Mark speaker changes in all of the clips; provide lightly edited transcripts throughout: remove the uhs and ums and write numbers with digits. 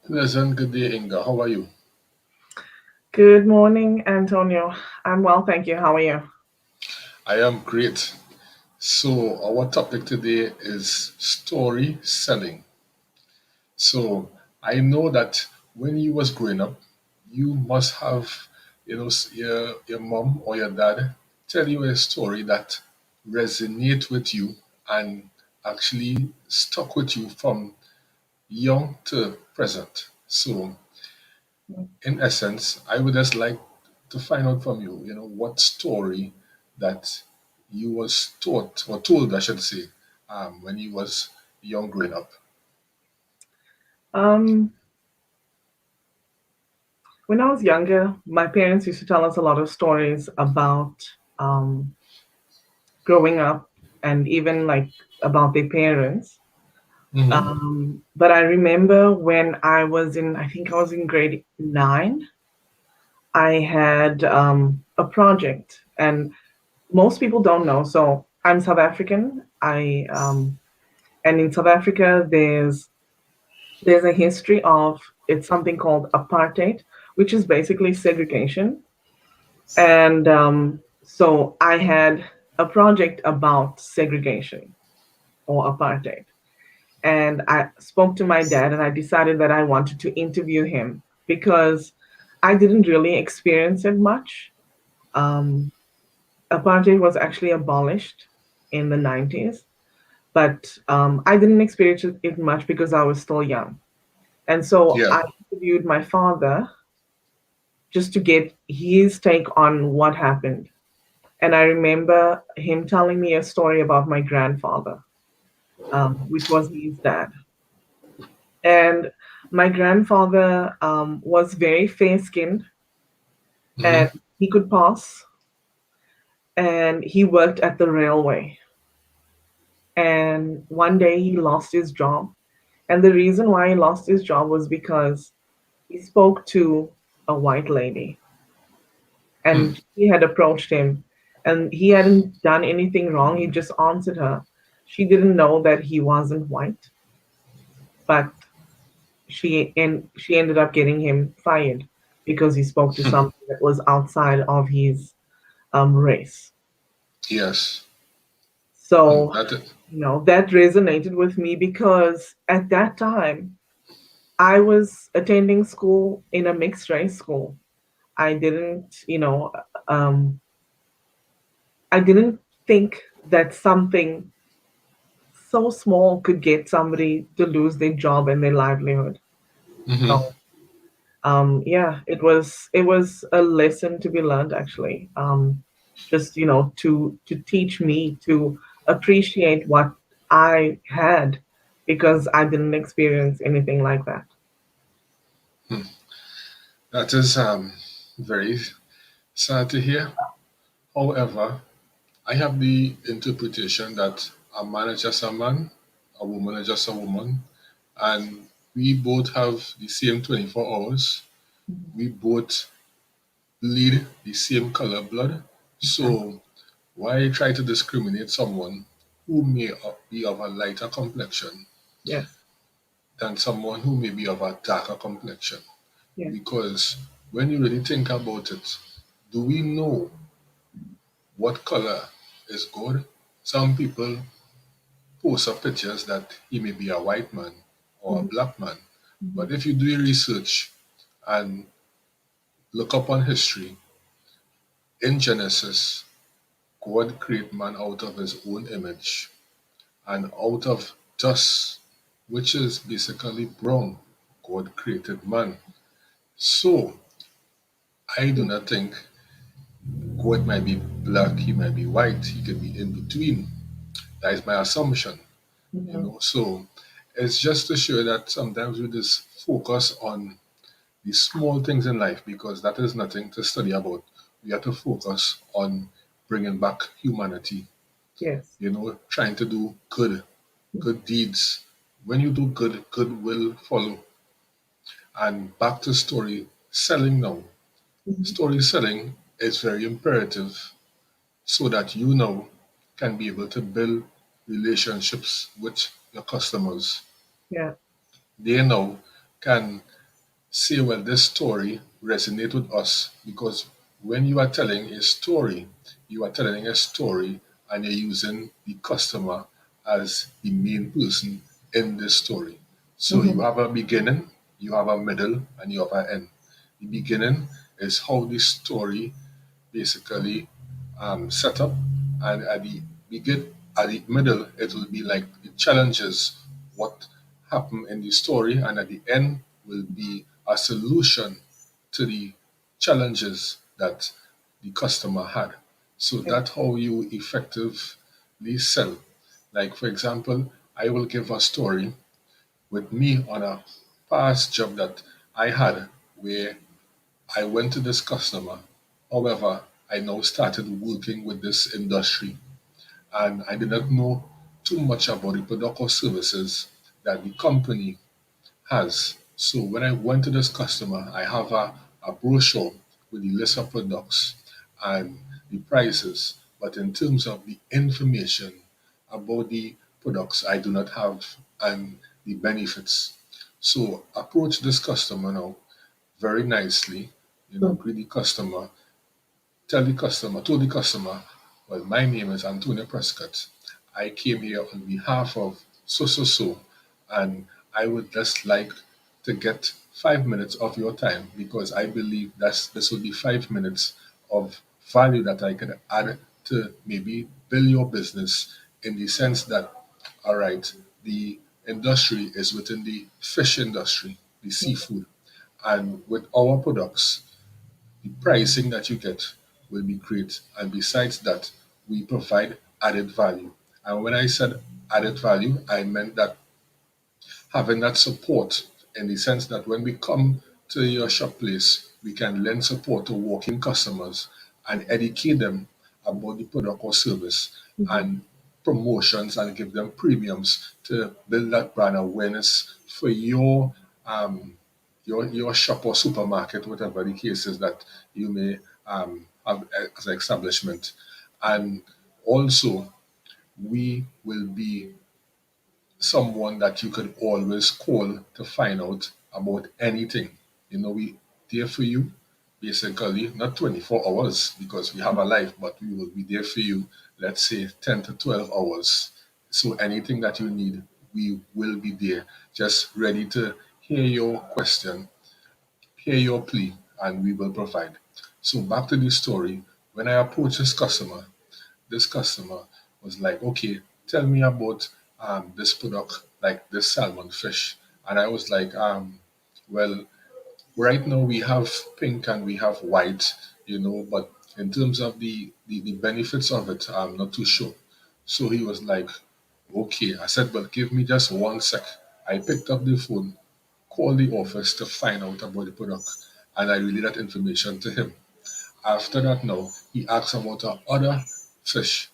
Speaker 1: Pleasant good day, Inga. How are you?
Speaker 2: Good morning, Antonio. I'm well, thank you. How are you?
Speaker 1: I am great. So, our topic today is story selling. So, I know that when you was growing up, you must have, your mom or your dad tell you a story that resonate with you and actually stuck with you from young to present. So, in essence, I would just like to find out from you, what story that you was taught or told, I should say, when you was young growing up.
Speaker 2: Um, when I was younger, my parents used to tell us a lot of stories about um, growing up and even like about their parents.
Speaker 1: Mm-hmm.
Speaker 2: But I remember when I think I was in grade nine, I had a project, and most people don't know. So I'm South African. And in South Africa, there's a history of it's something called apartheid, which is basically segregation. And so I had a project about segregation or apartheid. And I spoke to my dad and I decided that I wanted to interview him because I didn't really experience it much. Um, Apartheid was actually abolished in the 90s, but I didn't experience it much because I was still young. And so
Speaker 1: Yeah.
Speaker 2: I interviewed my father just to get his take on what happened. And I remember him telling me a story about my grandfather, which was his dad. And my grandfather was very fair skinned and
Speaker 1: Mm-hmm.
Speaker 2: he could pass, and he worked at the railway. And one day he lost his job. And the reason why he lost his job was because he spoke to a white lady
Speaker 1: Hmm.
Speaker 2: and she had approached him and he hadn't done anything wrong. He just answered her. She didn't know that he wasn't white, but she ended up getting him fired because he spoke to something that was outside of his race.
Speaker 1: Yes. Hmm.
Speaker 2: So,
Speaker 1: That is.
Speaker 2: that resonated with me because at that time I was attending school in a mixed race school. I didn't, um, I didn't think that something so small could get somebody to lose their job and their livelihood.
Speaker 1: Mm-hmm.
Speaker 2: So yeah, it was a lesson to be learned actually. Just to teach me to appreciate what I had because I didn't experience anything like that.
Speaker 1: That is very sad to hear. However, I have the interpretation that a man is just a man, a woman is just a woman, and we both have the same 24 hours. We both bleed the same color blood. So why try to discriminate someone who may be of a lighter complexion
Speaker 2: Yes.
Speaker 1: than someone who may be of a darker complexion?
Speaker 2: Yeah.
Speaker 1: Because when you really think about it, do we know what color is good? Some people post up pictures that he may be a white man or a
Speaker 2: Mhm.
Speaker 1: black man.
Speaker 2: Mhm.
Speaker 1: But if you do your research and look up on history, in Genesis, God created man out of his own image and out of dust, which is basically brown. God created man. So I do not think God might be black, he might be white, he could be in between. That is my assumption,
Speaker 2: Mhm.
Speaker 1: So it's just to show that sometimes we just focus on the small things in life because that is nothing to study about. We have to focus on bringing back humanity,
Speaker 2: Yes.
Speaker 1: trying to do good deeds. When you do good, good will follow. And back to story selling now.
Speaker 2: Mhm.
Speaker 1: Story selling is very imperative so that you now can be able to build relationships with your customers.
Speaker 2: Yeah.
Speaker 1: They now can say, well, this story resonates with us because when you are telling a story, you are telling a story and you're using the customer as the main person in this story. So you
Speaker 2: Mhm.
Speaker 1: have a beginning, you have a middle, and you have an end. The beginning is how the story basically set up, and at the middle, it will be like the challenges, what happened in the story, and at the end will be a solution to the challenges that the customer had. So
Speaker 2: Yeah.
Speaker 1: that's how you effectively sell. Like for example, I will give a story with me on a past job that I had where I went to this customer. However, I now started working with this industry and I did not know too much about the product or services that the company has. So when I went to this customer, I have a brochure with the list of products and the prices. But in terms of the information about the products, I do not have and the benefits. So approach this customer now very nicely, greet the customer, told the customer, well, my name is Antonio Prescott. I came here on behalf of so, so, so, and I would just like to get 5 minutes of your time because I believe this will be 5 minutes of value that I could add to maybe build your business in the sense that, all right, the industry is within the fish industry, the seafood, and with our products, the pricing that you get will be great. And besides that, we provide added value. And when I said added value, I meant that having that support in the sense that when we come to your shop place, we can lend support to walking customers and educate them about the product or service
Speaker 2: Mhm.
Speaker 1: and promotions and give them premiums to build that brand awareness for your shop or supermarket, whatever the case is that you may have as an establishment. And also, we will be someone that you could always call to find out about anything. We there for you, basically, not 24 hours because we have a life, but we will be there for you, let's say 10 to 12 hours. So anything that you need, we will be there, just ready to hear your question, hear your plea, and we will provide. So back to the story. When I approached this customer was like, okay, tell me about this product, like this salmon fish. And I was like, well, right now we have pink and we have white, but in terms of the benefits of it, I'm not too sure. So he was like, okay. I said, well, give me just 1 sec. I picked up the phone, called the office to find out about the product, and I relayed that information to him. After that, now he asked about other fish,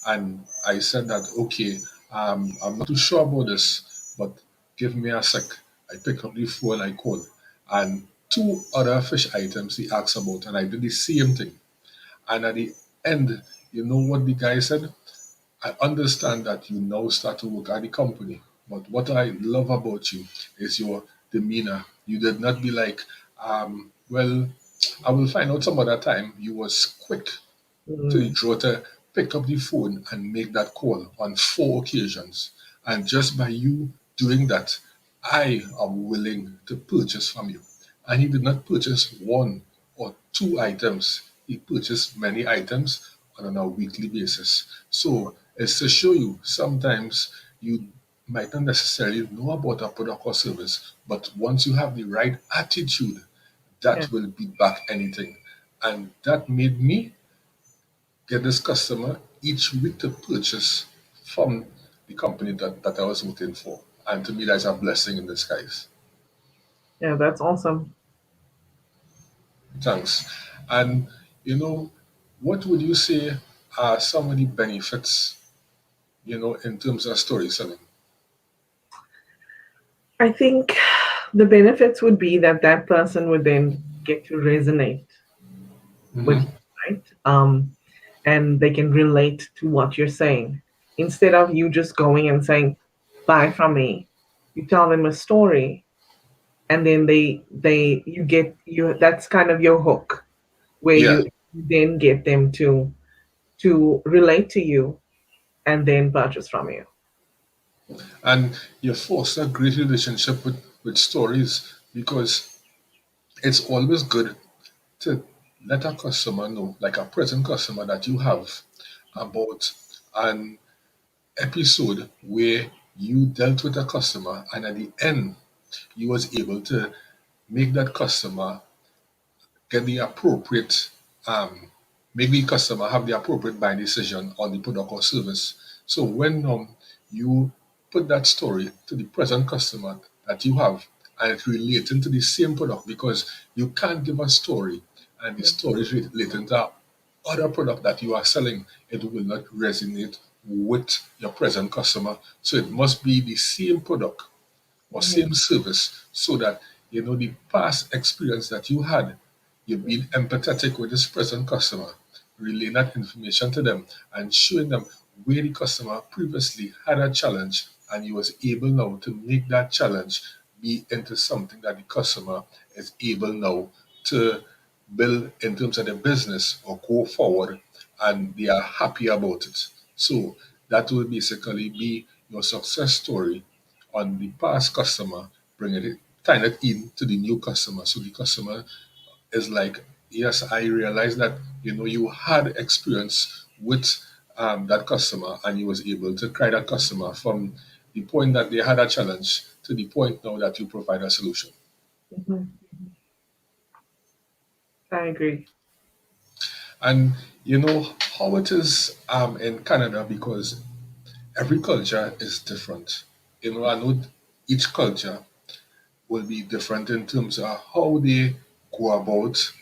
Speaker 1: and I said that, okay, I'm not too sure about this, but give me a sec. I pick up the phone, I call, and two other fish items he asked about, and I did the same thing. And at the end, you know what the guy said? I understand that you now start to work at the company, but what I love about you is your demeanor. You did not be like, well, I will find out some other time. You was quick to the
Speaker 2: Mm.
Speaker 1: drawer to pick up the phone and make that call on 4 occasions. And just by you doing that, I am willing to purchase from you. And he did not purchase one or two items, he purchased many items on a weekly basis. So it's to show you sometimes you might not necessarily know about a product or service, but once you have the right attitude,
Speaker 2: Yeah.
Speaker 1: that will beat back anything. And that made me get this customer each week to purchase from the company that I was working for. And to me, that's a blessing in disguise.
Speaker 2: Yeah, that's awesome.
Speaker 1: Thanks. And, you know, what would you say are some of the benefits, in terms of story selling?
Speaker 2: I think the benefits would be that that person would then get to resonate with
Speaker 1: Hmm.
Speaker 2: you, right? And they can relate to what you're saying. Instead of you just going and saying, buy from me, you tell them a story and then they you get you that's kind of your hook where
Speaker 1: Yeah.
Speaker 2: you then get them to relate to you and then purchase from you.
Speaker 1: And you foster a great relationship with stories because it's always good to let a customer know, like a present customer that you have, about an episode where you dealt with a customer and at the end you was able to make that customer get the appropriate make the customer have the appropriate buying decision on the product or service. So when you put that story to the present customer that you have and it relating to the same product, because you can't give a story and the story is relating to other product that you are selling, it will not resonate with your present customer. So it must be the same product or
Speaker 2: Mhm.
Speaker 1: same service, so that the past experience that you had, you've been empathetic with this present customer, relaying that information to them and showing them where the customer previously had a challenge and you was able now to make that challenge be into something that the customer is able now to build in terms of their business or go forward, and they are happy about it. So that will basically be your success story on the past customer, bringing it, tying it in to the new customer. So the customer is like, yes, I realize that you had experience with that customer, and you was able to carry that customer from the point that they had a challenge to the point now that you provide a solution.
Speaker 2: Mhm. I agree.
Speaker 1: And how it is in Canada, because every culture is different. I know each culture will be different in terms of how they go about,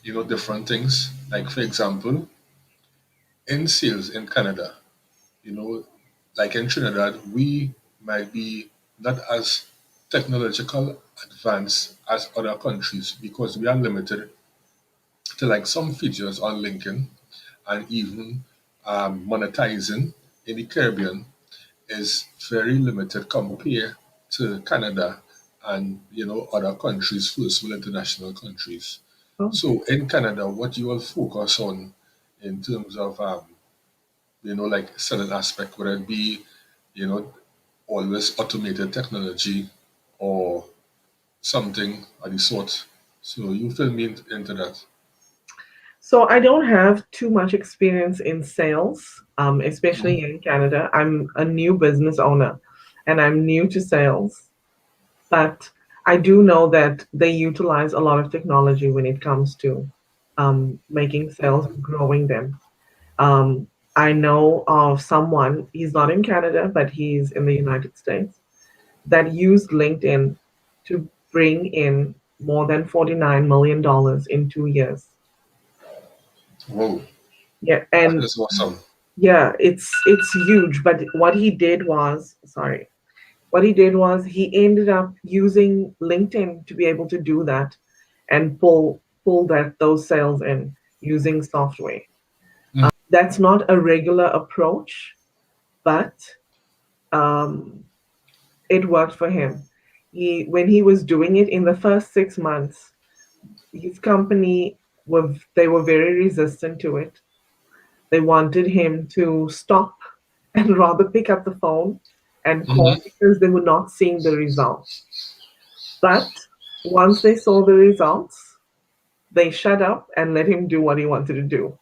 Speaker 1: different things. Like, for example, in sales in Canada, you know, like in Trinidad, we might be not as technological advanced as other countries because we are limited to like some features on LinkedIn, and even monetizing in the Caribbean is very limited compared to Canada and other countries, first world international countries.
Speaker 2: Oh.
Speaker 1: So in Canada, what you will focus on in terms of like selling aspect, whether it be you know always automated technology or something of the sort. So you fill me into that.
Speaker 2: So I don't have too much experience in sales, especially
Speaker 1: Mhm.
Speaker 2: here in Canada. I'm a new business owner and I'm new to sales, but I do know that they utilize a lot of technology when it comes to making sales and growing them. Um, I know of someone, he's not in Canada, but he's in the United States, that used LinkedIn to bring in more than $49 million in 2 years.
Speaker 1: Whoa,
Speaker 2: Yeah,
Speaker 1: that
Speaker 2: and
Speaker 1: is awesome.
Speaker 2: yeah, it's huge. But what he did was he ended up using LinkedIn to be able to do that and pull those sales in using software. That's not a regular approach, but um, it worked for him. When he was doing it in the first 6 months, his company they were very resistant to it. They wanted him to stop and rather pick up the phone and call
Speaker 1: Mhm.
Speaker 2: because they were not seeing the results. But once they saw the results, they shut up and let him do what he wanted to do.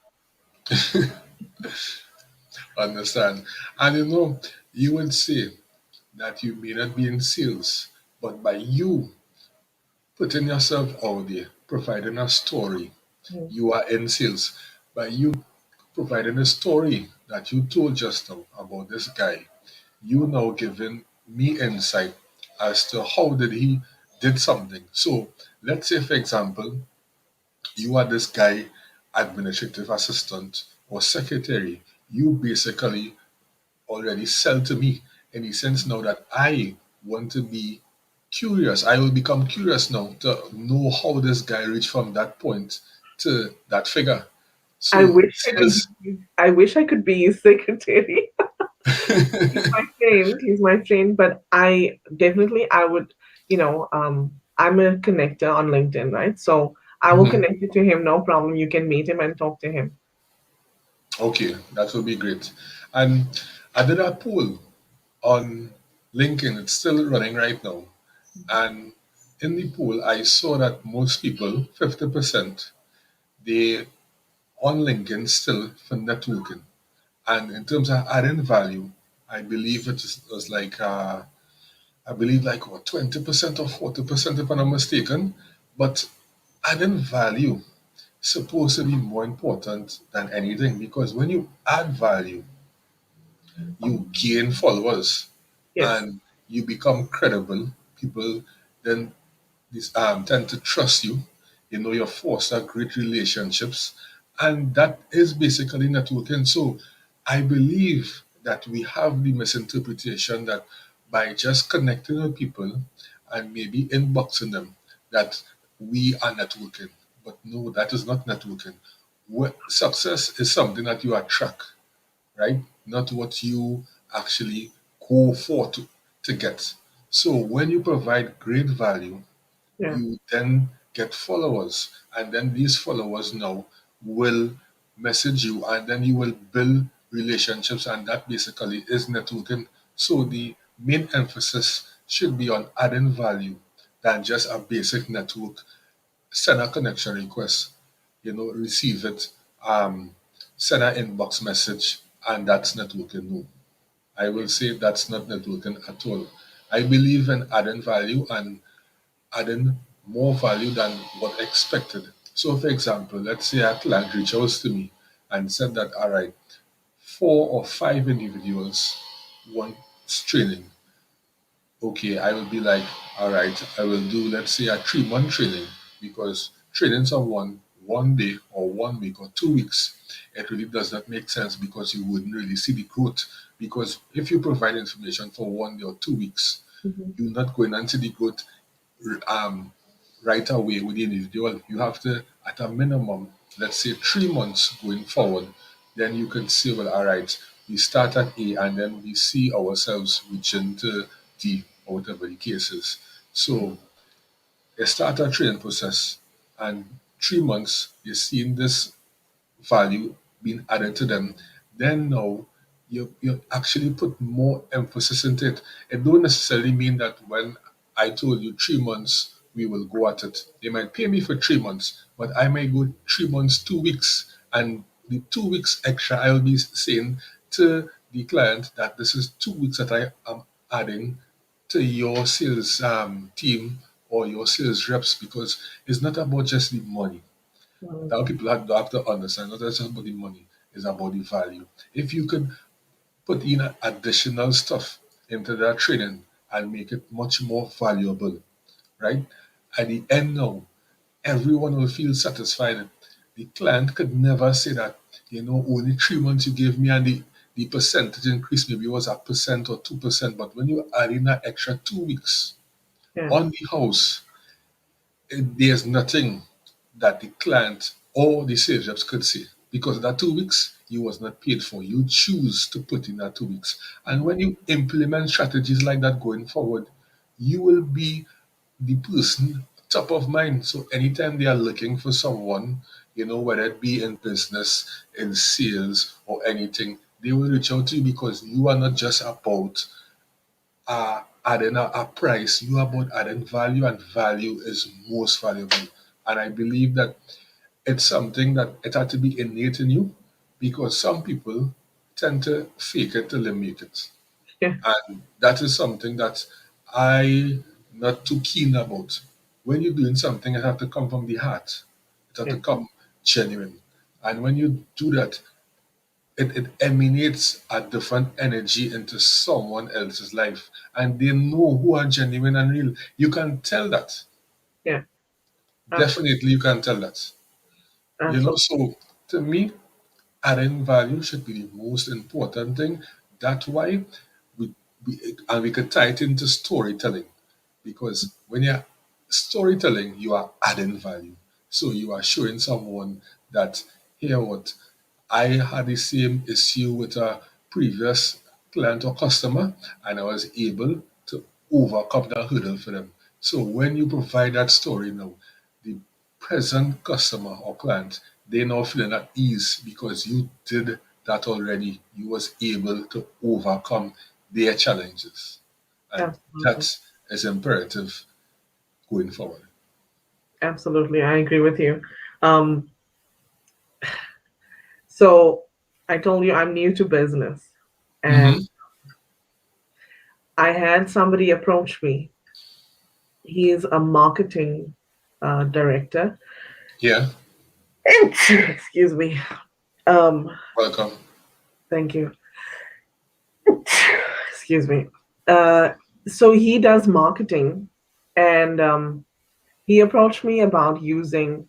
Speaker 1: Understand. And you would say that you may not be in sales, but by you putting yourself out there, providing a story,
Speaker 2: Mm.
Speaker 1: you are in sales. By you providing a story that you told just now about this guy, you now giving me insight as to how did he did something. So let's say, for example, you are this guy, administrative assistant or secretary. You basically already sell to me in the sense now that I want to be curious. I will become curious now to know how this guy reached from that point to that figure.
Speaker 2: I
Speaker 1: So
Speaker 2: wish I could
Speaker 1: sales.
Speaker 2: I wish I could be his secretary. He's my friend. He's my friend, but I definitely I would, you know, I'm a connector on LinkedIn, right? So I will
Speaker 1: Mhm.
Speaker 2: connect you to him, no problem. You can meet him and talk to him.
Speaker 1: Okay, that will be great. And I did a poll on LinkedIn. It's still running right now. And in the poll, I saw that most people, 50%, they on LinkedIn still for networking. And in terms of adding value, I believe was like I believe like what 20% or 40% if I'm not mistaken. But adding value supposed to be more important than anything because when you add value, you gain followers
Speaker 2: Yes.
Speaker 1: and you become credible. People then tend to trust you. You know, you foster great relationships, and that is basically networking. So, I believe that we have the misinterpretation that by just connecting with people and maybe inboxing them, that we are networking. But no, that is not networking. Success is something that you attract, right? Not what you actually go for to get. So when you provide great value,
Speaker 2: Yeah.
Speaker 1: you then get followers, and then these followers now will message you, and then you will build relationships, and that basically is networking. So the main emphasis should be on adding value than just a basic network. Send a connection request, receive it, um, send an inbox message, and that's networking. No, I will say that's not networking at all. I believe in adding value and adding more value than what expected. So, for example, let's say a client reaches out to me and said that, all right, 4 or 5 individuals want training. Okay, I will be like, all right, I will do, let's say, a 3 month training because training someone 1 day or 1 week or 2 weeks, it really does not make sense because you wouldn't really see the growth. Because if you provide information for 1 day or 2 weeks,
Speaker 2: Mhm.
Speaker 1: you're not going to see the growth um, right away with the individual. You have to, at a minimum, let's say 3 months going forward, then you can say, well, all right, we start at A and then we see ourselves reaching to D or whatever the case is. So they start a training process and 3 months, you're seeing this value being added to them, then now you actually put more emphasis into it. It don't necessarily mean that when I told you 3 months we will go at it. They might pay me for 3 months, but I might go 3 months, 2 weeks, and the 2 weeks extra I will be saying to the client that this is 2 weeks that I am adding to your sales team or your sales reps because it's not about just the money
Speaker 2: Mhm.
Speaker 1: that people have to understand. Not just about the money, it's about the value. If you could put in additional stuff into that training and make it much more valuable, right? At the end now, everyone will feel satisfied. The client could never say that, only 3 months you gave me and the percentage increase maybe was a percent or 2%. But when you add in that extra 2 weeks
Speaker 2: Yeah.
Speaker 1: on the house, there's nothing that the client or the sales reps could say because that 2 weeks you was not paid for. You choose to put in that 2 weeks. And when you implement strategies like that going forward, you will be the person top of mind. So anytime they are looking for someone, whether it be in business, in sales, or anything, they will reach out to you because you are not just about adding a price. You are about adding value, and value is most valuable. And I believe that it's something that it had to be innate in you because some people tend to fake it till they make it.
Speaker 2: Yeah.
Speaker 1: And that is something that I not too keen about. When you're doing something, it have to come from the heart. It have to
Speaker 2: Yeah.
Speaker 1: come genuine. And when you do that, it emanates a different energy into someone else's life. And they know who are genuine and real. You can tell that.
Speaker 2: Yeah. Absolutely.
Speaker 1: Definitely you can tell that.
Speaker 2: Absolutely.
Speaker 1: So to me, adding value should be the most important thing. That's why we could tie it into storytelling because when you're storytelling, you are adding value. So you are showing someone that here what I had the same issue with a previous client or customer, and I was able to overcome that hurdle for them. So when you provide that story now, the present customer or client, they now feeling at ease because you did that already. You was able to overcome their challenges. And
Speaker 2: Absolutely.
Speaker 1: that is imperative going forward.
Speaker 2: Absolutely. I agree with you. Um, so I told you I'm new to business, and
Speaker 1: Mm-hmm.
Speaker 2: I had somebody approach me. He is a marketing director.
Speaker 1: Yeah,
Speaker 2: Excuse me. Um,
Speaker 1: welcome.
Speaker 2: Thank you. Excuse me. Uh, so he does marketing, and he approached me about using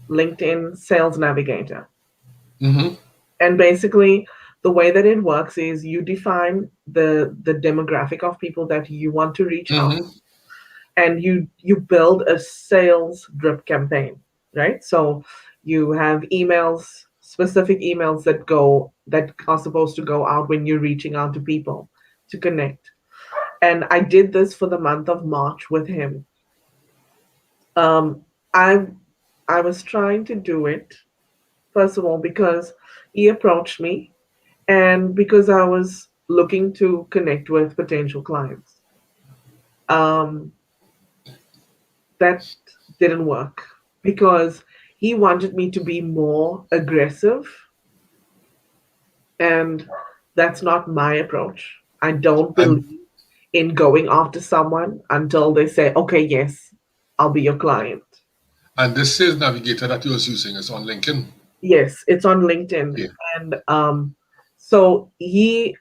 Speaker 2: LinkedIn Sales Navigator.
Speaker 1: Mm-hmm.
Speaker 2: And basically, the way that it works is you define the demographic of people that you want to reach out,
Speaker 1: Mm-hmm.
Speaker 2: and you build a sales drip campaign, right? So you have emails, specific emails that are supposed to go out when you're reaching out to people to connect. And I did this for the month of March with him. um i I was trying to do it, first of all, because he approached me, and because I was looking to connect with potential clients. um that didn't work because he wanted me to be more aggressive, and that's not my approach. I don't
Speaker 1: And
Speaker 2: believe in going after someone until they say, okay, yes, I'll be your client.
Speaker 1: and this sales navigator that you was using is on LinkedIn.
Speaker 2: Yes, it's on LinkedIn.
Speaker 1: Yeah.
Speaker 2: And so he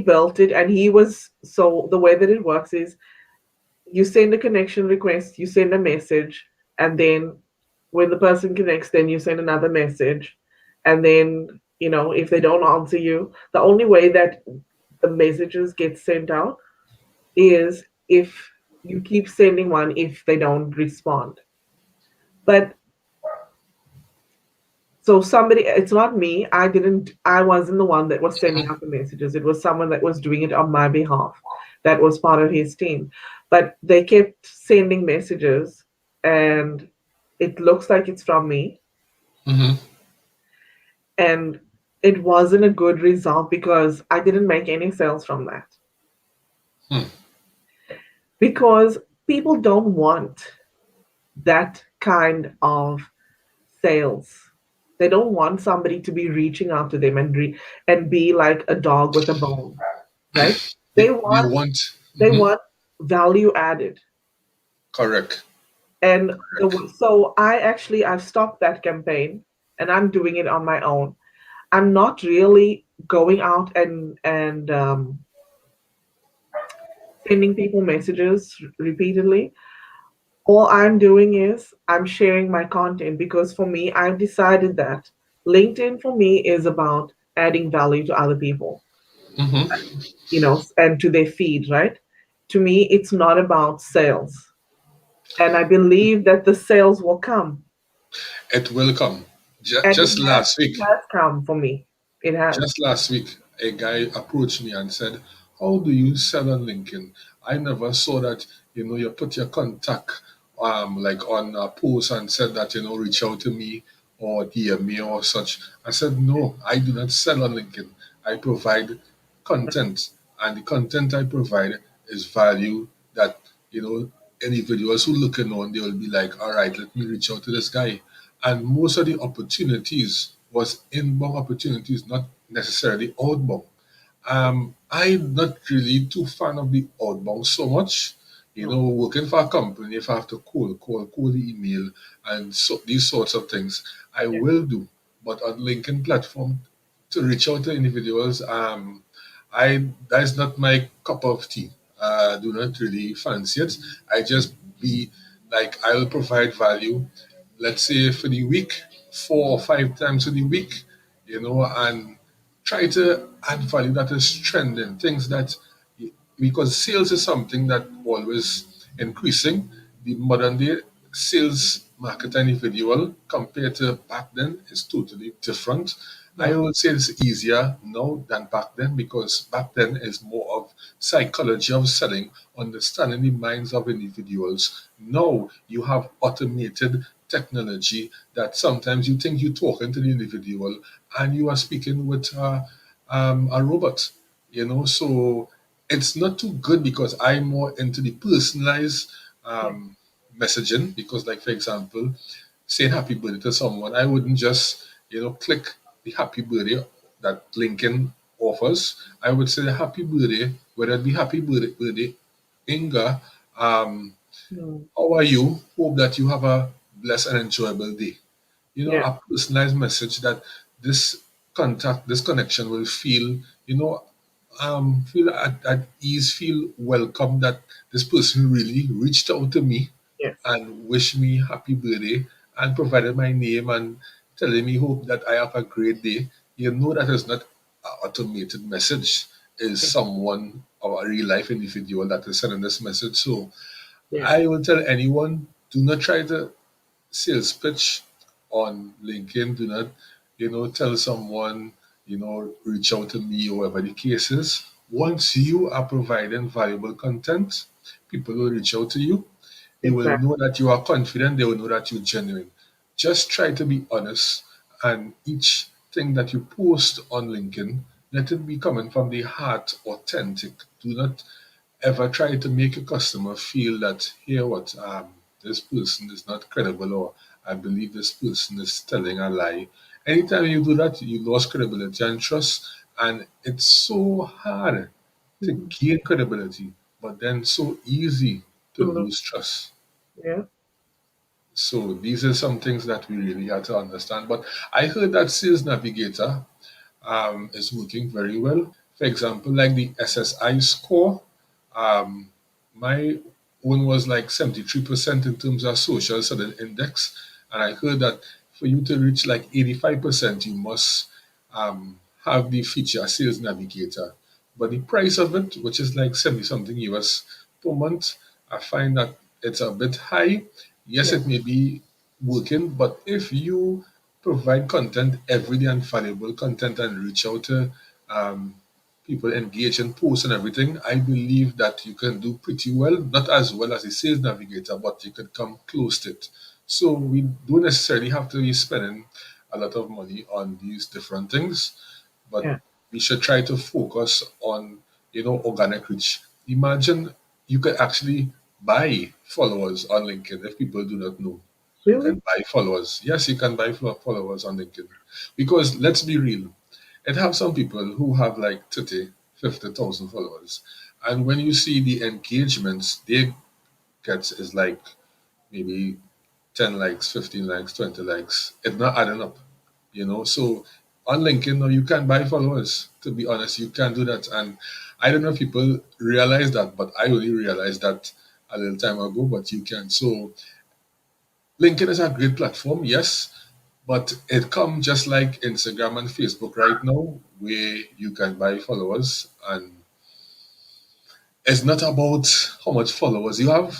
Speaker 2: built it, and he was, so the way that it works is you send a connection request, you send a message, and then when the person connects, then you send another message. And then, if they don't answer you, the only way that the messages get sent out is if you keep sending one if they don't respond. But so somebody, it's not me. I wasn't the one that was sending out the messages. It was someone that was doing it on my behalf, that was part of his team. But they kept sending messages, and it looks like it's from me.
Speaker 1: Mm-hmm.
Speaker 2: And it wasn't a good result because I didn't make any sales from that.
Speaker 1: Hmm.
Speaker 2: Because people don't want that kind of sales. They don't want somebody to be reaching out to them and be like a dog with a bone, right? They
Speaker 1: They
Speaker 2: want
Speaker 1: want.
Speaker 2: they
Speaker 1: Mm-hmm.
Speaker 2: want value added.
Speaker 1: Correct.
Speaker 2: And
Speaker 1: Correct.
Speaker 2: so I've stopped that campaign, and I'm doing it on my own. I'm not really going out and sending people messages repeatedly. All I'm doing is I'm sharing my content, because for me, I've decided that LinkedIn for me is about adding value to other people,
Speaker 1: Mm-hmm.
Speaker 2: and to their feed, right? To me, it's not about sales. And I believe that the sales will come.
Speaker 1: It will come.
Speaker 2: And
Speaker 1: Just last
Speaker 2: it
Speaker 1: week,
Speaker 2: has come for me. It has.
Speaker 1: just last week, a guy approached me and said, "How do you sell on LinkedIn? I never saw that. You put your contact like on a post and said that reach out to me or DM me or such." I said, "No, I do not sell on LinkedIn. I provide content, and the content I provide is value that individuals who looking on, they will be like, all right, let me reach out to this guy." And most of the opportunities was inbound opportunities, not necessarily outbound. I'm not really too fan of the outbound so much.
Speaker 2: No.
Speaker 1: Working for a company, if I have to call the email, and so these sorts of things, I
Speaker 2: Yeah.
Speaker 1: will do. But on LinkedIn platform, to reach out to individuals, I that's not my cup of tea. Do not really fancy it. I just be like I'll provide value, let's say for the week, 4 or 5 times for the week, and try to add value that is trending, things that, because sales is something that always increasing. The modern day sales market individual compared to back then is totally different. I
Speaker 2: Yeah.
Speaker 1: would say it's easier now than back then because back then is more of psychology of selling, understanding the minds of individuals. Now you have automated technology that sometimes you think you're talking to the individual and you are speaking with a robot. So it's not too good because I'm more into the personalized
Speaker 2: Yeah.
Speaker 1: messaging. Because, like for example, saying happy birthday to someone, I wouldn't just, click the happy birthday that Lincoln offers. I would say happy birthday, whether it be happy birthday, Inga,
Speaker 2: Mm.
Speaker 1: how are you? Hope that you have a blessed and enjoyable day.
Speaker 2: Yeah.
Speaker 1: A personalized message that this connection will feel at ease, feel welcome that this person really reached out to me
Speaker 2: Yes.
Speaker 1: and wished me happy birthday and provided my name and telling me hope that I have a great day. You know that is not an automated message. Is
Speaker 2: Yeah.
Speaker 1: someone or a real life individual that is sending this message. So
Speaker 2: Yeah.
Speaker 1: I will tell anyone, do not try to sales pitch on LinkedIn. Do not, tell someone, reach out to me or whatever the case is. Once you are providing valuable content, people will reach out to you. They will
Speaker 2: Exactly.
Speaker 1: know that you are confident. They will know that you're genuine. Just try to be honest. And each thing that you post on LinkedIn, let it be coming from the heart, authentic. Do not ever try to make a customer feel that, here what, this person is not credible, or I believe this person is telling a lie. Anytime you do that, you lost credibility and trust, and it's so hard to
Speaker 2: Mhm.
Speaker 1: gain credibility, but then so easy to
Speaker 2: To look.
Speaker 1: lose trust.
Speaker 2: Yeah.
Speaker 1: So these are some things that we really have to understand. But I heard that Sales Navigator is working very well. For example, like the SSI score, um, my one was like 73% in terms of social sudden index. And I heard that for you to reach like 85%, you must have the feature Sales Navigator. But the price of it, which is like 70 something US per month, I find that it's a bit high. Yes,
Speaker 2: Yeah.
Speaker 1: it may be working, but if you provide content every day and valuable content and reach out to um, people, engage in posts and everything, I believe that you can do pretty well. Not as well as a sales navigator, but you can come close to it. So we don't necessarily have to be spending a lot of money on these different things, but
Speaker 2: Yeah.
Speaker 1: we should try to focus on, organic reach. Imagine you could actually buy followers on LinkedIn if people do not know. You
Speaker 2: Really?
Speaker 1: can buy followers. Yes, you can buy followers on LinkedIn. Because let's be real, it have some people who have like 30, 50,000 followers. And when you see the engagements they get is like maybe 10 likes, 15 likes, 20 likes, it's not adding up, So on LinkedIn, now you can buy followers. To be honest, you can do that. And I don't know if people realize that, but I only realized that a little time ago, but you can. So LinkedIn is a great platform, yes, but it comes just like Instagram and Facebook right now, where you can buy followers, and it's not about how much followers you have,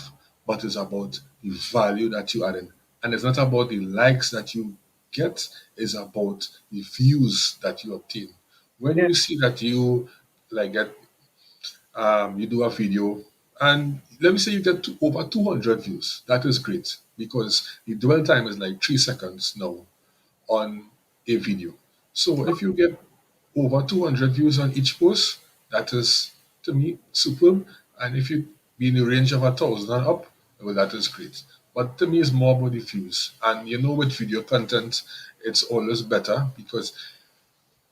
Speaker 1: but it's about the value that you add in. And it's not about the likes that you get, it's about the views that you obtain. When
Speaker 2: Yeah.
Speaker 1: you see that you like get you do a video and let me say you get over 200 views, that is great because the dwell time is like 3 seconds now on a video. So if you get over 200 views on each post, that is to me superb. And if you be in the range of 1,000 and up, well, that is great. But to me, it's more about the views. And with video content, it's always better because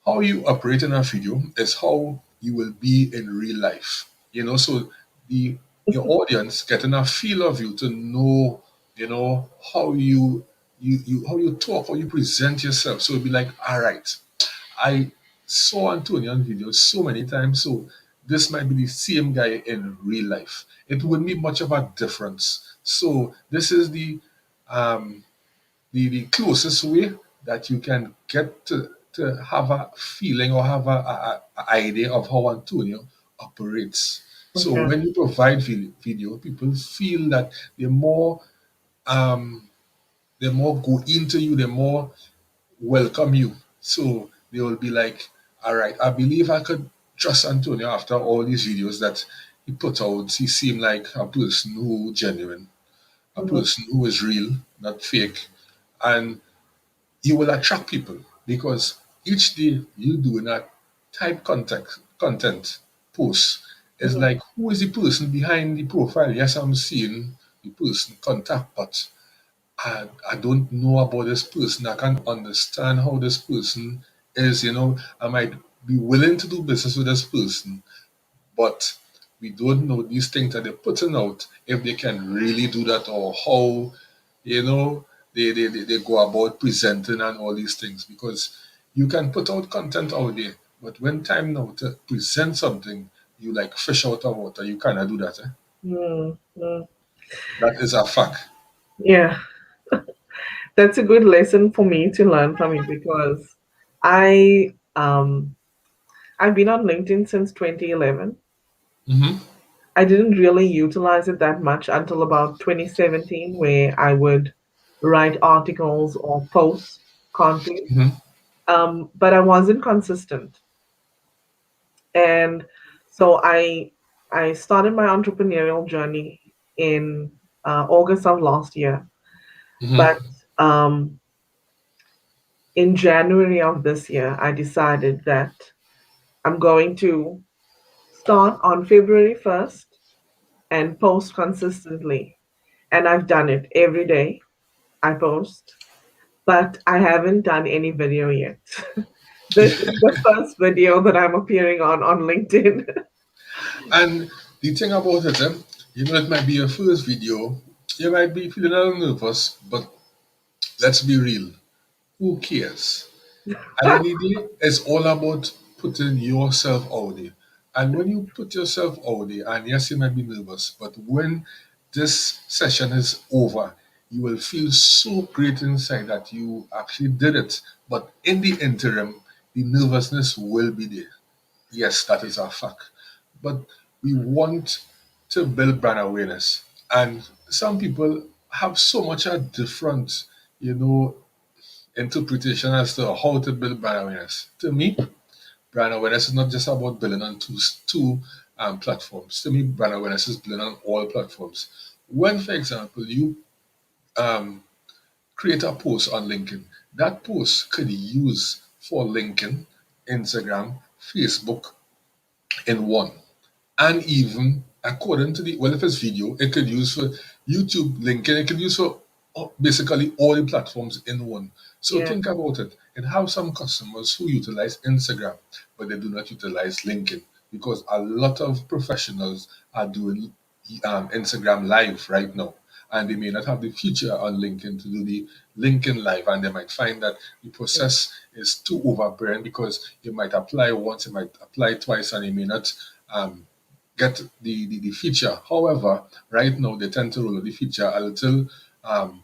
Speaker 1: how you operate in a video is how you will be in real life. So the your audience getting a feel of you to know, how you how you talk, how you present yourself. So it'll be like, all right, I saw Antonio on video so many times, so this might be the same guy in real life. It wouldn't be much of a difference. So this is um, the closest way that you can get to have a feeling or have a idea of how Antonio operates. So
Speaker 2: Okay.
Speaker 1: when you provide video, people feel that they're more um, they more go into you, they more welcome you. So they will be like, all right, I believe I could trust Antonio after all these videos that he put out. He seemed like a person who genuine, a
Speaker 2: Mhm.
Speaker 1: person who is real, not fake. And you will attract people because each day you doing a type content post is
Speaker 2: Mhm.
Speaker 1: like, who is the person behind the profile? Yes, I'm seeing the person contact, but I don't know about this person. I can't understand how this person is. I might be willing to do business with this person, but we don't know these things that they're putting out, if they can really do that, or how, you know, they go about presenting and all these things. Because you can put out content out there, but when time now to present something, you like fish out of water. You cannot do that.
Speaker 2: Mm, mm.
Speaker 1: That is a fact.
Speaker 2: Yeah, that's a good lesson for me to learn from you because I I've been on LinkedIn since 2011.
Speaker 1: Hmm.
Speaker 2: I didn't really utilize it that much until about 2017, where I would write articles or post content.
Speaker 1: Hmm.
Speaker 2: But I wasn't consistent, and so I started my entrepreneurial journey in August of last year.
Speaker 1: Hmm.
Speaker 2: But um, in January of this year, I decided that I'm going to start on February 1st and post consistently. And I've done it every day. I post, but I haven't done any video yet. This is the first video that I'm appearing on LinkedIn.
Speaker 1: And the thing about it, it might be your first video. You might be feeling a little nervous, but let's be real. Who cares? At the end of the day, it's all about putting yourself out there. And when you put yourself out there, and yes, you might be nervous, but when this session is over, you will feel so great inside that you actually did it. But in the interim, the nervousness will be there. Yes, that is a fact. But we want to build brand awareness. And some people have so much a different, you know, interpretation as to how to build brand awareness. To me, brand awareness is not just about building on two platforms. To me, brand awareness is building on all platforms. When, for example, you um, create a post on LinkedIn, that post could be used for LinkedIn, Instagram, Facebook in one. And even according to the, well, if it's video, it could use for YouTube, LinkedIn, it could use for basically all the platforms in one. So
Speaker 2: Yeah.
Speaker 1: think about it. And have some customers who utilize Instagram, but they do not utilize LinkedIn, because a lot of professionals are doing Instagram live right now, and they may not have the feature on LinkedIn to do the LinkedIn live, and they might find that the process is too overbearing, because you might apply once, you might apply twice, and you may not um, get the feature. However, right now they tend to roll out the feature a little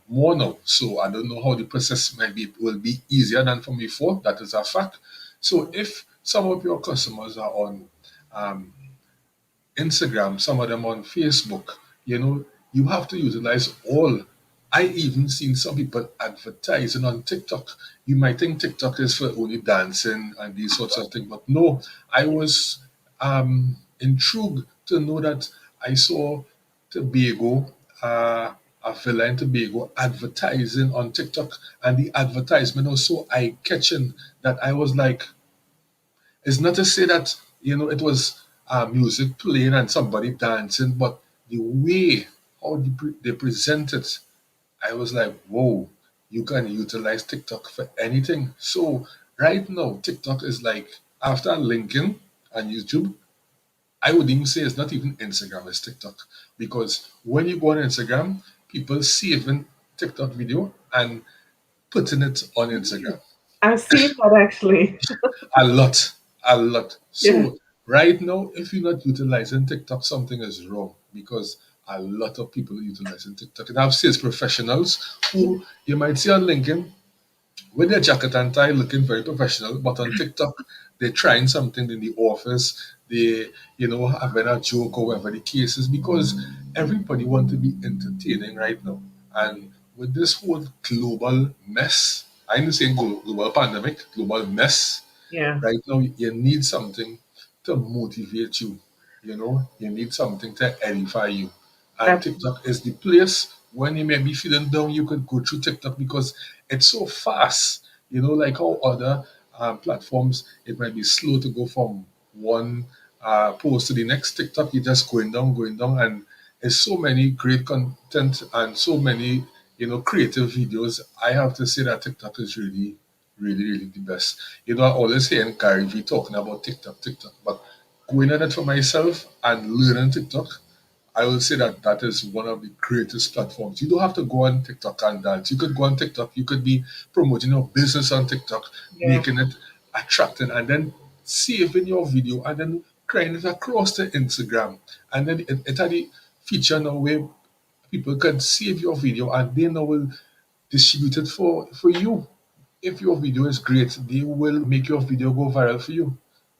Speaker 1: more now. So I don't know how the process might be, will be easier than from before. That is a fact. So if some of your customers are on um, Instagram, some of them on Facebook, you have to utilize all. I even seen some people advertising on TikTok. You might think TikTok is for only dancing and these sorts of things, but no. I was intrigued to know that I saw Tobago, a fella in Tobago, advertising on TikTok, and the advertisement was so eye catching that I was like, it's not to say that it was music playing and somebody dancing, but the way how they present it, I was like, whoa, you can utilize TikTok for anything. So right now, TikTok is like, after LinkedIn and YouTube, I would even say it's not even Instagram, it's TikTok. Because when you go on Instagram, people saving TikTok video and putting it on Instagram.
Speaker 2: I've seen that actually.
Speaker 1: A lot, a lot.
Speaker 2: Yeah.
Speaker 1: So right now, if you're not utilizing TikTok, something is wrong, because a lot of people are utilizing TikTok. And I've sales professionals who you might see on LinkedIn with their jacket and tie looking very professional, but on TikTok they're trying something in the office. They, having a joke or whatever the case is, because everybody want to be entertaining right now. And with this whole global mess, I didn't say global pandemic, global mess.
Speaker 2: Yeah.
Speaker 1: Right now, you need something to motivate you. You need something to edify you. And
Speaker 2: Absolutely.
Speaker 1: TikTok is the place when you may be feeling down, you could go through TikTok because it's so fast. Like how other platforms, it might be slow to go from one post to the next. TikTok, you're just going down, and there's so many great content and so many, creative videos. I have to say that TikTok is really, really, really the best. I always hear Gary Vee talking about TikTok, TikTok, but going on it for myself and learning TikTok, I will say that that is one of the greatest platforms. You don't have to go on TikTok and dance. You could go on TikTok. You could be promoting your business on TikTok,
Speaker 2: Yeah.
Speaker 1: making it attractive, and then saving your video and then carrying it across to Instagram. And then it had a feature now where people can save your video and they now will distribute it for you. If your video is great, they will make your video go viral for you.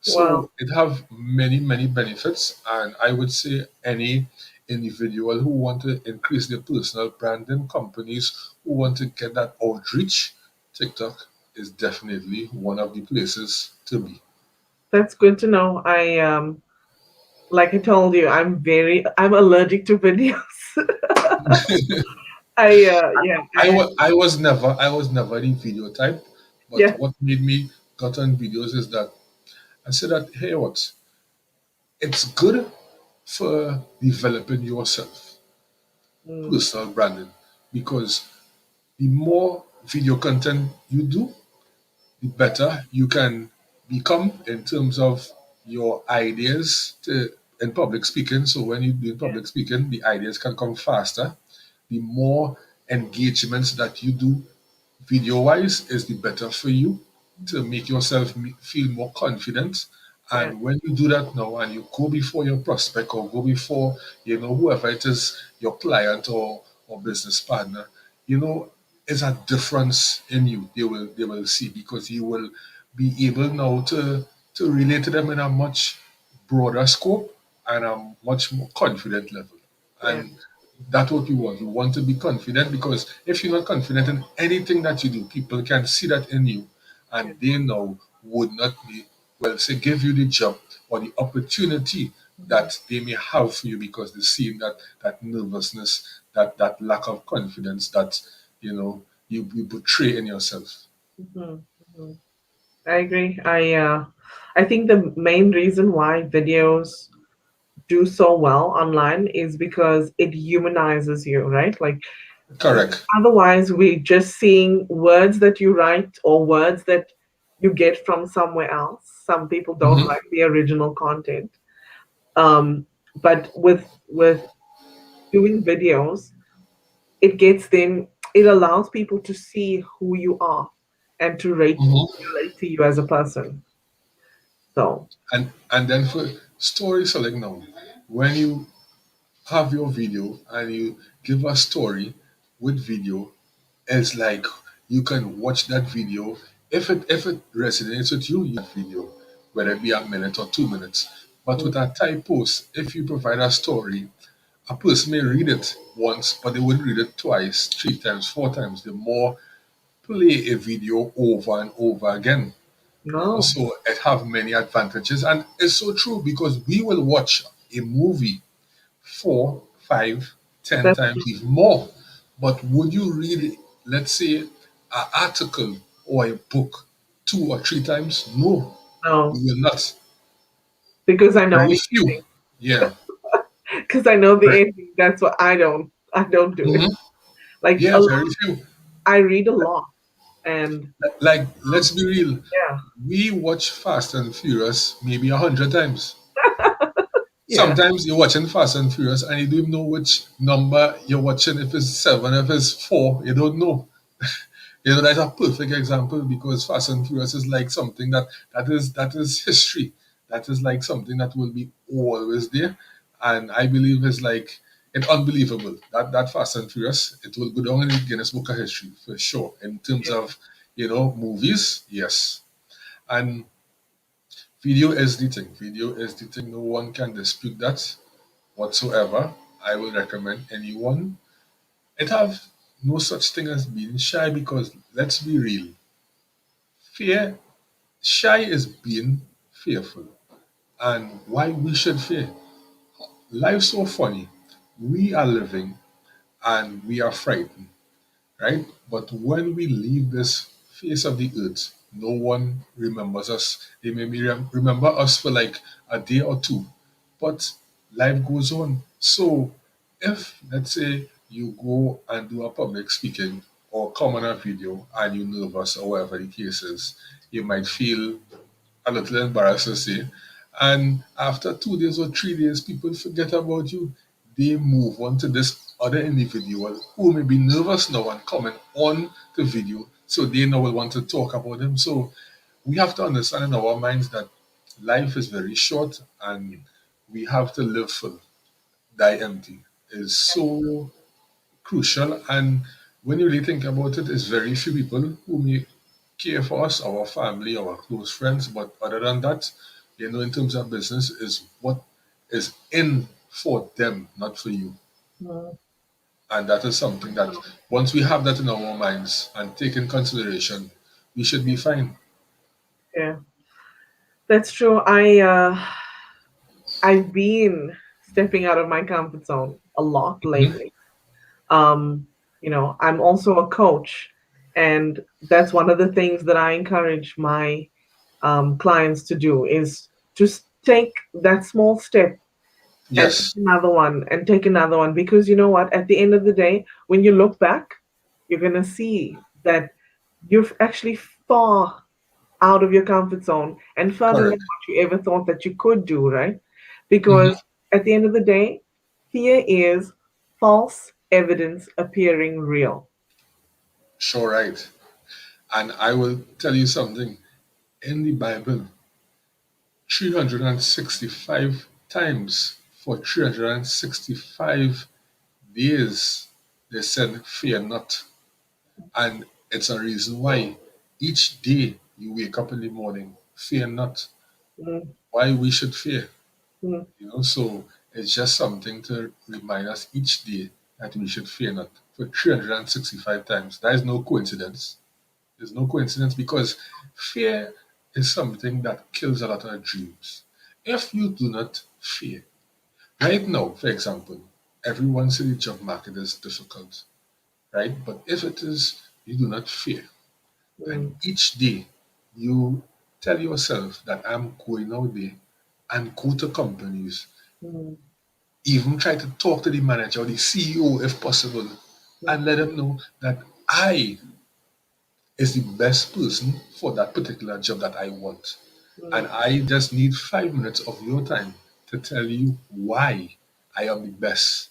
Speaker 2: Wow.
Speaker 1: So it have many, many benefits, and I would say any individual who want to increase their personal branding, companies who want to get that outreach, TikTok is definitely one of the places to be.
Speaker 2: That's good to know. Like I told you, I'm allergic to videos. Yeah,
Speaker 1: I was never the video type, but
Speaker 2: yeah,
Speaker 1: what made me got on videos is that I said that, hey, what, it's good for developing yourself,
Speaker 2: mm,
Speaker 1: personal branding, because the more video content you do, the better you can become in terms of your ideas in public speaking. So when you do
Speaker 2: yeah,
Speaker 1: public speaking, the ideas can come faster. The more engagements that you do video wise is the better for you to make yourself feel more confident.
Speaker 2: yeah,
Speaker 1: And when you do that now and you go before your prospect or go before, whoever it is, your client or business partner, you know, it's a difference in you. They will see because you will be able now to relate to them in a much broader scope and a much more confident level.
Speaker 2: yeah,
Speaker 1: And that's what you want. You want to be confident because if you're not confident in anything that you do, people can see that in you
Speaker 2: yeah,
Speaker 1: and they now would not be, well, say, give you the job or the opportunity
Speaker 2: mhm,
Speaker 1: that they may have for you because they see that nervousness, that lack of confidence that, you portray in yourself.
Speaker 2: mhm, mhm. I agree. I think the main reason why videos do so well online is because it humanizes you, right? Like
Speaker 1: Correct.
Speaker 2: otherwise, we're just seeing words that you write or words that you get from somewhere else. Some people don't
Speaker 1: Hmm.
Speaker 2: like the original content. But with doing videos, it allows people to see who you are and to
Speaker 1: Hmm.
Speaker 2: relate to you as a person. So
Speaker 1: And then for storytelling now, when you have your video and you give a story with video, it's like you can watch that video. If it resonates with you, you video, whether it be a minute or 2 minutes. But
Speaker 2: mm,
Speaker 1: with a type post, if you provide a story, a person may read it once, but they wouldn't read it twice, 3 times, 4 times. The more play a video over and over again.
Speaker 2: no,
Speaker 1: So it have many advantages, and it's so true because we will watch a movie 4, 5, 10
Speaker 2: that's
Speaker 1: times, even more. But would you read, let's say, an article or a book 2 or 3 times? No,
Speaker 2: no,
Speaker 1: you will not.
Speaker 2: because I know
Speaker 1: Very
Speaker 2: the
Speaker 1: few. Yeah.
Speaker 2: because I know the
Speaker 1: Right.
Speaker 2: ending. That's what I don't do it.
Speaker 1: Hmm.
Speaker 2: Like
Speaker 1: Yeah, very few.
Speaker 2: I read a lot, and
Speaker 1: Like, let's be real.
Speaker 2: yeah,
Speaker 1: We watch Fast and Furious maybe 100 times.
Speaker 2: yeah,
Speaker 1: Sometimes you're watching Fast and Furious and you don't even know which number you're watching. If it's seven, if it's four, you don't know. That's a perfect example because Fast and Furious is like something that is history. That is like something that will be always there, and I believe is like it's unbelievable that Fast and Furious it will go down in the Guinness Book of History for sure in terms
Speaker 2: yeah,
Speaker 1: of movies. Yes, and video is the thing. Video is the thing. No one can dispute that whatsoever. I will recommend anyone. It have no such thing as being shy because let's be real. Fear Shy is being fearful, and why we should fear. Life's so funny. We are living and we are frightened, right? But when we leave this face of the earth, no one remembers us. They may remember us for like a day or two, but life goes on. So, if let's say you go and do a public speaking or come on a video and you're nervous or whatever the case is, you might feel a little embarrassed to say. And after 2 days or 3 days, people forget about you. They move on to this other individual who may be nervous now and comment on the video. So they now will want to talk about them. So we have to understand in our minds that life is very short and we have to live full, die empty. Is so crucial. And when you really think about it, it's very few people who may care for us, our family, our close friends. But other than that, in terms of business, is what is in for them, not for you.
Speaker 2: Mm.
Speaker 1: And that is something that once we have that in our minds and take in consideration, we should be fine.
Speaker 2: Yeah, that's true. I've been stepping out of my comfort zone a lot
Speaker 1: Mhm.
Speaker 2: lately. Um, I'm also a coach, and that's one of the things that I encourage my clients to do is just take that small step and take
Speaker 1: Yes,
Speaker 2: another one and take another one, because you know what, at the end of the day, when you look back, you're going to see that you're actually far out of your comfort zone and further than
Speaker 1: correct.
Speaker 2: what you ever thought that you could do, right?
Speaker 1: Hmm.
Speaker 2: Because at the end of the day, fear is false evidence appearing real.
Speaker 1: Sure, right. And I will tell you something. In the Bible, 365 times for 365 days, they said, Fear not. And it's a reason why each day you wake up in the morning, fear not.
Speaker 2: Mm,
Speaker 1: Why we should fear.
Speaker 2: mm,
Speaker 1: So it's just something to remind us each day that we should fear not for 365 times. That is no coincidence. There's no coincidence because fear is something that kills a lot of dreams. If you do not fear, right now, for example, everyone says the job market is difficult, right? But if it is, you do not fear. And
Speaker 2: mm,
Speaker 1: each day you tell yourself that I'm going out there and go to companies,
Speaker 2: mm,
Speaker 1: even try to talk to the manager or the CEO if possible,
Speaker 2: mm,
Speaker 1: and let them know that I is the best person for that particular job that I want. And
Speaker 2: mm,
Speaker 1: I just need 5 minutes of your time to tell you why I am the best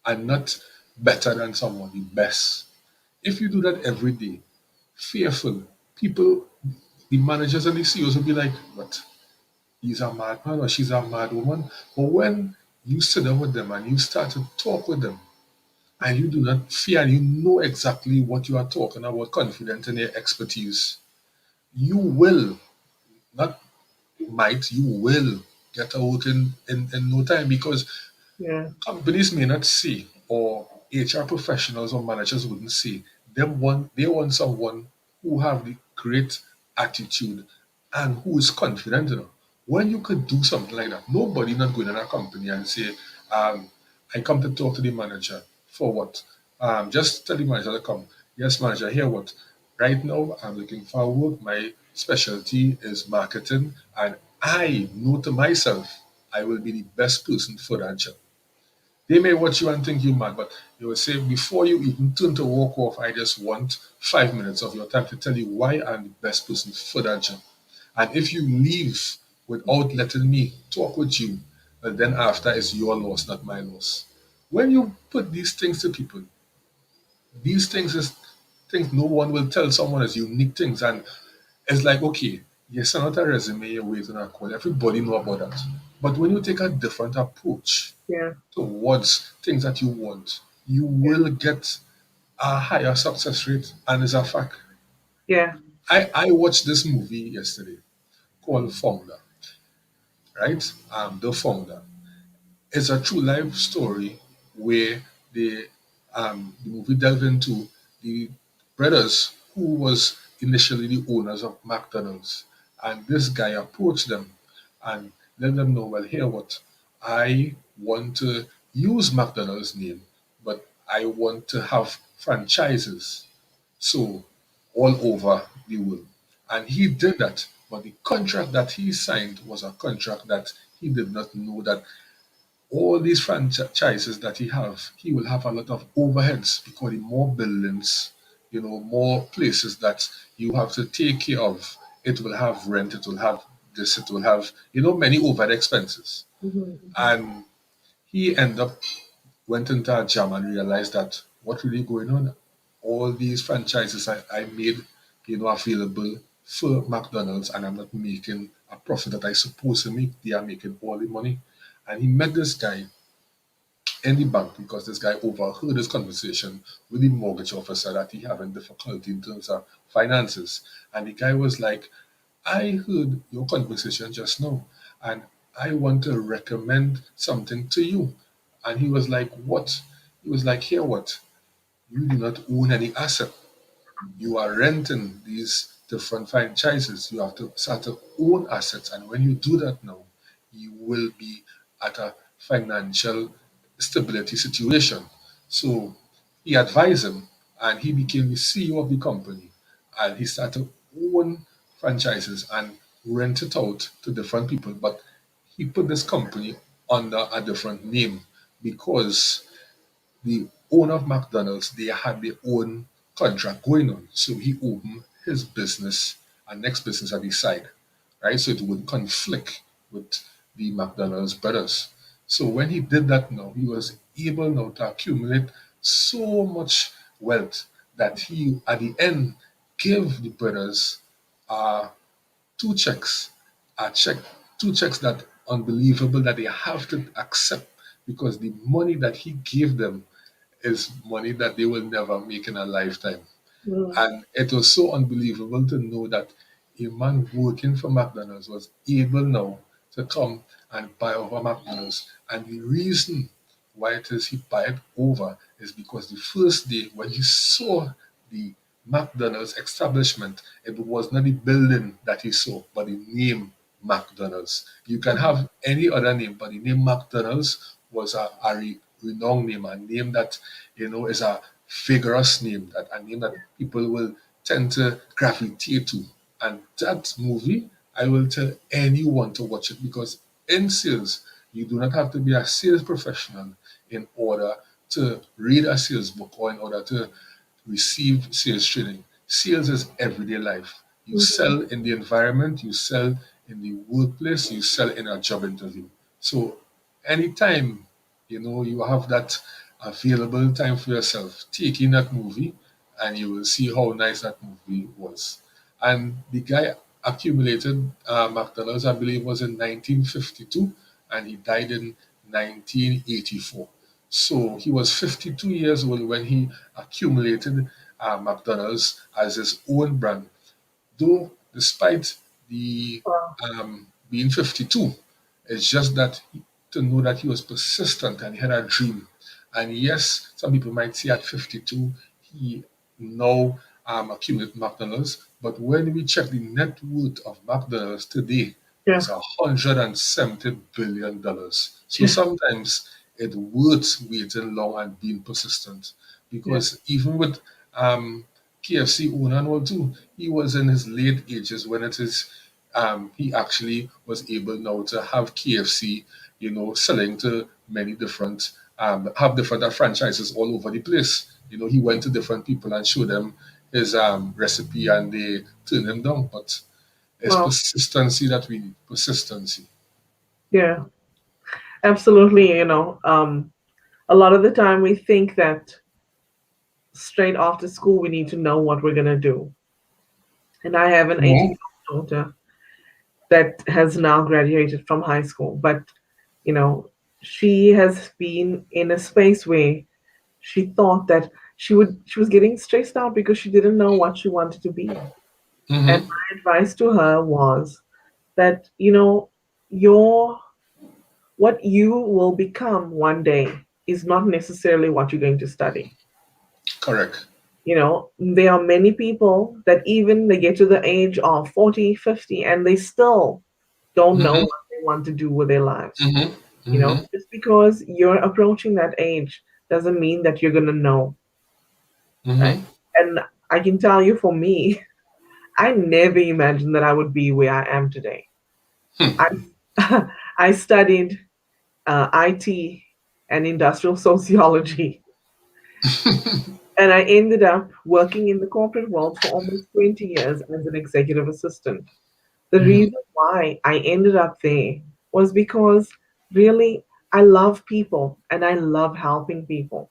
Speaker 1: and not better than someone, the best. If you do that every day, fearful, people, the managers and the CEOs will be like, what? He's a madman or she's a mad woman. But when you sit down with them and you start to talk with them and you do not fear and you know exactly what you are talking about, confident in your expertise, you will, not might, you will get a work in no time because
Speaker 2: yeah,
Speaker 1: companies may not see, or HR professionals or managers wouldn't see. They want someone who have the great attitude and who is confident. When you could do something like that, nobody not going in a company and say, I come to talk to the manager for what? Just tell the manager to come. Yes, manager, here what? Right now, I'm looking for work. My specialty is marketing, and I know to myself I will be the best person for that job. They may watch you and think you mad, but they will say, before you even turn to walk off, I just want 5 minutes of your time to tell you why I'm the best person for that job. And if you leave without letting me talk with you, well, then after it's your loss, not my loss. When you put these things to people, these things is things no one will tell someone as unique things. And it's like, okay, you send out a resume, you're waiting a call. Everybody know about that. But when you take a different approach
Speaker 2: yeah,
Speaker 1: towards things that you want, you will get a higher success rate. And it's a fact.
Speaker 2: yeah,
Speaker 1: I watched this movie yesterday called Founder, right? The Founder. It's a true life story where the movie delved into the brothers who was initially the owners of McDonald's. And this guy approached them and let them know, well, here what, I want to use McDonald's name, but I want to have franchises. So all over the world. And he did that. But the contract that he signed was a contract that he did not know that all these franchises that he will have a lot of overheads because the more buildings, more places that you have to take care of. It will have rent, it will have this, it will have, many overhead expenses.
Speaker 2: Mhm.
Speaker 1: And he ended up went into a jam and realized that what really going on, all these franchises I made, available for McDonald's and I'm not making a profit that I supposed to make. They are making all the money. And he met this guy in the bank because this guy overheard his conversation with the mortgage officer that he having difficulty in terms of finances. And the guy was like, I heard your conversation just now, and I want to recommend something to you. And he was like, what? He was like, here, what? You do not own any asset. You are renting these different franchises. You have to start to own assets. And when you do that now, you will be at a financial stability situation. So he advised him and he became the CEO of the company. And he started to own franchises and rent it out to different people. But he put this company under a different name because the owner of McDonald's, they had their own contract going on. So he opened his business and next business at his side, right? So it would conflict with the McDonald's brothers. So when he did that now, he was able now to accumulate so much wealth that he, at the end, gave the brothers uh, two checks, a check, two checks that unbelievable that they have to accept because the money that he gave them is money that they will never make in a lifetime.
Speaker 2: Mm.
Speaker 1: And it was so unbelievable to know that a man working for McDonald's was able now to come and buy over McDonald's. And the reason why it is he buy it over is because the first day when he saw the McDonald's establishment, it was not the building that he saw, but the name McDonald's. You can have any other name, but the name McDonald's was a renowned name, a name that is a vigorous name, that a name that people will tend to gravitate to. And that movie, I will tell anyone to watch it because in sales, you do not have to be a sales professional in order to read a sales book or in order to receive sales training. Sales is everyday life. You
Speaker 2: Mhm.
Speaker 1: sell in the environment, you sell in the workplace, you sell in a job interview. So anytime you have that available time for yourself, take in that movie and you will see how nice that movie was. And the guy accumulated McDonald's, I believe, was in 1952 and he died in 1984. So he was 52 years old when he accumulated McDonald's as his own brand. Though, despite the
Speaker 2: Wow.
Speaker 1: being 52, it's just that to know that he was persistent and he had a dream. And yes, some people might say at 52, he now accumulated McDonald's. But when we check the net worth of McDonald's today,
Speaker 2: Yeah.
Speaker 1: is $170 billion. So
Speaker 2: Yeah.
Speaker 1: sometimes it's worth waiting long and being persistent.
Speaker 2: Yeah.
Speaker 1: Because even with KFC owner and all too, he was in his late ages when it is he actually was able now to have KFC, selling to many different have different franchises all over the place. He went to different people and showed them his recipe and they turned him down. But it's
Speaker 2: Wow.
Speaker 1: persistency that we need. Persistency.
Speaker 2: Yeah. Absolutely. A lot of the time we think that straight after school we need to know what we're gonna do. And I have an
Speaker 1: Mhm.
Speaker 2: 18-year-old daughter that has now graduated from high school, but you know, she has been in a space where she thought that she was getting stressed out because she didn't know what she wanted to be. And
Speaker 1: Mhm.
Speaker 2: my advice to her was that, your what you will become one day is not necessarily what you're going to study.
Speaker 1: Correct.
Speaker 2: There are many people that even they get to the age of 40, 50, and they still don't know
Speaker 1: Mm-hmm.
Speaker 2: what they want to do with their lives.
Speaker 1: Mm-hmm. Mm-hmm.
Speaker 2: Just because you're approaching that age doesn't mean that you're going to know, right?
Speaker 1: Mm-hmm.
Speaker 2: And I can tell you for me, I never imagined that I would be where I am today.
Speaker 1: Hmm.
Speaker 2: I, I studied IT and industrial sociology, and I ended up working in the corporate world for almost 20 years as an executive assistant. The
Speaker 1: Mm-hmm.
Speaker 2: reason why I ended up there was because really I love people and I love helping people.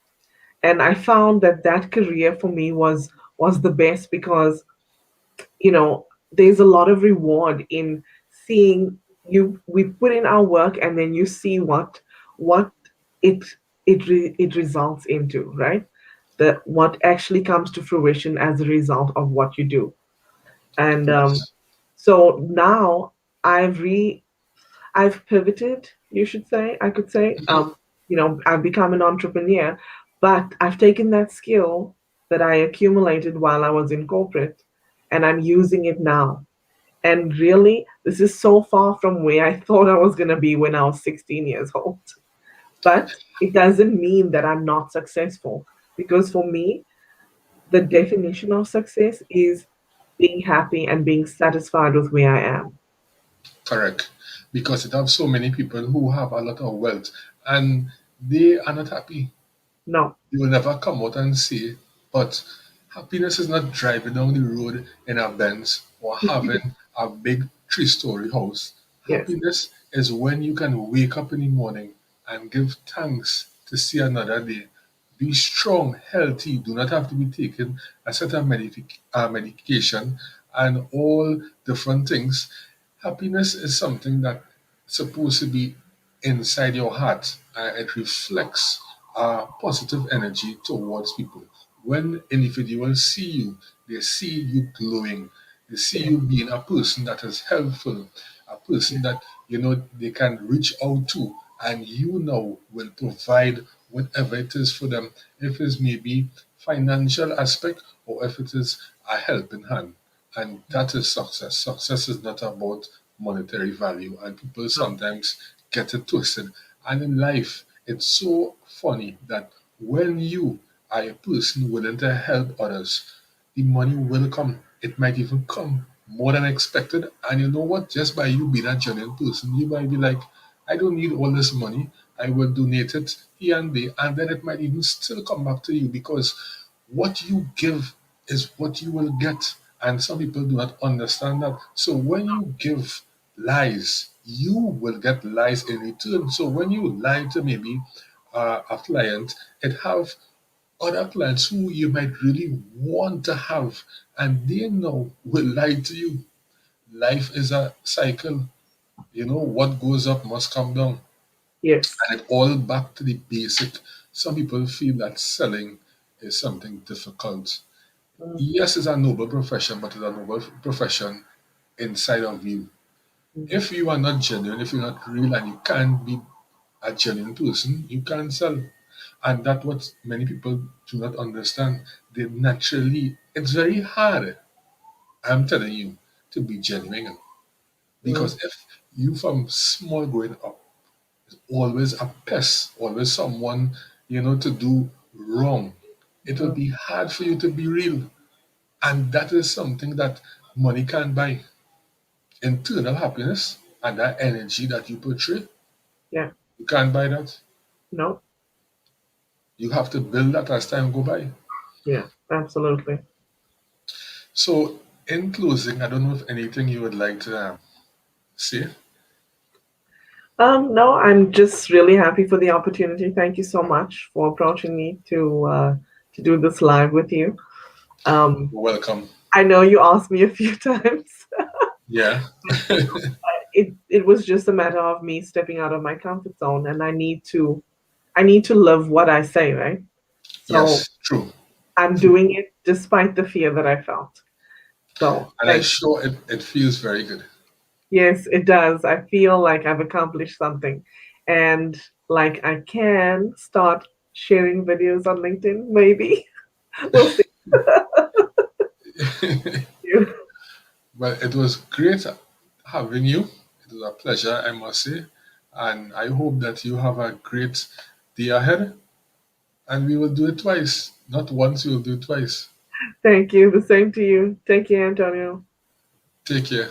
Speaker 2: And I found that that career for me was the best because there's a lot of reward in seeing we put in our work and then you see what it it results into, right? The what actually comes to fruition as a result of what you do. And
Speaker 1: Yes.
Speaker 2: so now I've re I've pivoted, you should say, I could say.
Speaker 1: Mm-hmm.
Speaker 2: I've become an entrepreneur, but I've taken that skill that I accumulated while I was in corporate and I'm using it now. And really, this is so far from where I thought I was going to be when I was 16 years old. But it doesn't mean that I'm not successful because for me, the definition of success is being happy and being satisfied with where I am.
Speaker 1: Correct. Because it have so many people who have a lot of wealth and they are not happy.
Speaker 2: No.
Speaker 1: You will never come out and say, but happiness is not driving down the road in a Benz or having a big 3-story house.
Speaker 2: Yes.
Speaker 1: Happiness is when you can wake up in the morning and give thanks to see another day. Be strong, healthy, do not have to be taking a certain medication and all different things. Happiness is something that supposed to be inside your heart. It reflects positive energy towards people. When individuals see you, they see you glowing. They see
Speaker 2: Yes.
Speaker 1: you being a person that is helpful, a person that they can reach out to, and you now will provide whatever it is for them. If it's maybe financial aspect or if it is a helping hand. And that is success. Success is not about monetary value, and people
Speaker 2: No.
Speaker 1: sometimes get it twisted. And in life, it's so funny that when you are a person willing to help others, the money will come. It might even come more than expected. And you know what? Just by you being a genuine person, you might be like, I don't need all this money. I will donate it here and there. And then it might even still come back to you because what you give is what you will get. And some people do not understand that. So when you give lies, you will get lies in return. So when you lie to maybe a client, it have other clients who you might really want to have, and they know will lie to you. Life is a cycle. What goes up must come down.
Speaker 2: Yes.
Speaker 1: And it all back to the basic. Some people feel that selling is something difficult.
Speaker 2: Mm,
Speaker 1: Yes, it's a noble profession, but it's a noble profession inside of you.
Speaker 2: mhm.
Speaker 1: If you are not genuine, if you're not real, and you can't be a genuine person, you can't sell. And that's what many people do not understand. They naturally, it's very hard, I'm telling you, to be genuine.
Speaker 2: Mm,
Speaker 1: Because if you from small growing up, always a pest, always someone, to do wrong, it will
Speaker 2: mm.
Speaker 1: be hard for you to be real. And that is something that money can't buy. Internal happiness and that energy that you portray,
Speaker 2: Yeah.
Speaker 1: you can't buy that.
Speaker 2: No.
Speaker 1: You have to build that as time go by.
Speaker 2: Yeah. Absolutely.
Speaker 1: So, in closing, I don't know if anything you would like to say.
Speaker 2: No, I'm just really happy for the opportunity. Thank you so much for approaching me to do this live with you. Um,
Speaker 1: You're welcome.
Speaker 2: I know you asked me a few times.
Speaker 1: Yeah.
Speaker 2: It was just a matter of me stepping out of my comfort zone, and I need to live what I say, right? So
Speaker 1: Yes, true.
Speaker 2: I'm doing it despite the fear that I felt. So
Speaker 1: And I'm
Speaker 2: thank you.
Speaker 1: sure it feels very good.
Speaker 2: Yes, it does. I feel like I've accomplished something, and like I can start sharing videos on LinkedIn. Maybe we'll see. You.
Speaker 1: Well, it was great having you. It was a pleasure, I must say. And I hope that you have a great day ahead. And we will do it twice. Not once, we will do it twice.
Speaker 2: Thank you. The same to you. Take care, Antonio.
Speaker 1: Take care.